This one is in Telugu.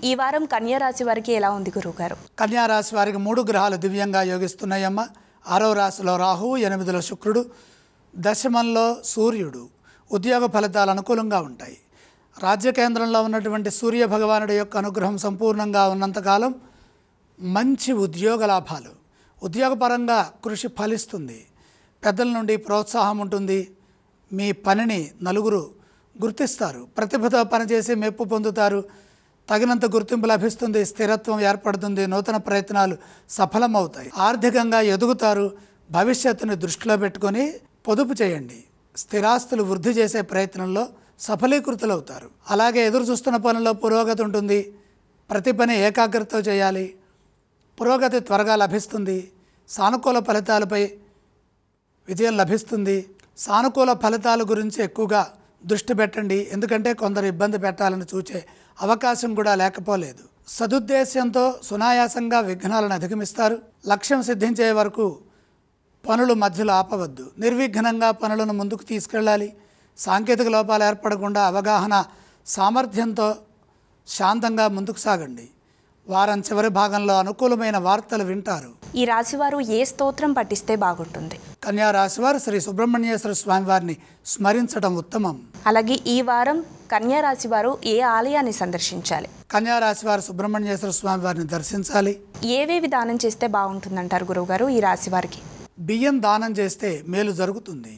ఈ వారం కన్యా రాశి వారికి ఎలా ఉంది గురువుగారు? కన్యా రాశి వారికి 3 గ్రహాలు దివ్యంగా యోగిస్తున్నాయమ్మ. 6వ రాశిలో రాహువు, 8లో శుక్రుడు, దశమంలో సూర్యుడు. ఉద్యోగ ఫలితాలు అనుకూలంగా ఉంటాయి. రాజ్య కేంద్రంలో ఉన్నటువంటి సూర్య భగవానుడి యొక్క అనుగ్రహం సంపూర్ణంగా ఉన్నంతకాలం మంచి ఉద్యోగ లాభాలు, ఉద్యోగపరంగా కృషి ఫలిస్తుంది. పెద్దల నుండి ప్రోత్సాహం ఉంటుంది. మీ పనిని నలుగురు గుర్తిస్తారు. ప్రతిభతో పనిచేసి మెప్పు పొందుతారు. తగినంత గుర్తింపు లభిస్తుంది. స్థిరత్వం ఏర్పడుతుంది. నూతన ప్రయత్నాలు సఫలమవుతాయి. ఆర్థికంగా ఎదుగుతారు. భవిష్యత్తుని దృష్టిలో పెట్టుకొని పొదుపు చేయండి. స్థిరాస్తులు వృద్ధి చేసే ప్రయత్నంలో సఫలీకృతులవుతారు. అలాగే ఎదురు చూస్తున్న పనుల్లో పురోగతి ఉంటుంది. ప్రతి పని ఏకాగ్రతతో చేయాలి. పురోగతి త్వరగా లభిస్తుంది. సానుకూల ఫలితాలపై విజయం లభిస్తుంది. సానుకూల ఫలితాల గురించి ఎక్కువగా దృష్టి పెట్టండి. ఎందుకంటే కొందరు ఇబ్బంది పెట్టాలని చూచే అవకాశం కూడా లేకపోలేదు. సదుద్దేశ్యంతో సునాయాసంగా విఘ్నాలను అధిగమిస్తారు. లక్ష్యం సిద్ధించే వరకు పనులు మధ్యలో ఆపవద్దు. నిర్విఘ్నంగా పనులను ముందుకు తీసుకెళ్ళాలి. సాంకేతిక లోపాలు ఏర్పడకుండా అవగాహన సామర్థ్యంతో శాంతంగా ముందుకు సాగండి. వారం చివరి భాగంలో అనుకూలమైన వార్తలు వింటారు. ఈ రాశివారు ఏ స్తోత్రం పఠిస్తే బాగుంటుంది? కన్యా రాశివారు శ్రీ సుబ్రహ్మణ్యేశ్వర స్వామి వారిని స్మరించడం ఉత్తమం. అలాగే ఈ వారం కన్యా రాశి వారు ఏ ఆలయాన్ని సందర్శించాలి? కన్యా రాశివారు సుబ్రహ్మణ్యేశ్వర స్వామి వారిని దర్శించాలి. ఏవేవి దానం చేస్తే బాగుంటుందంటారు గురువుగారు ఈ రాశి వారికి? బియ్యం దానం చేస్తే మేలు జరుగుతుంది.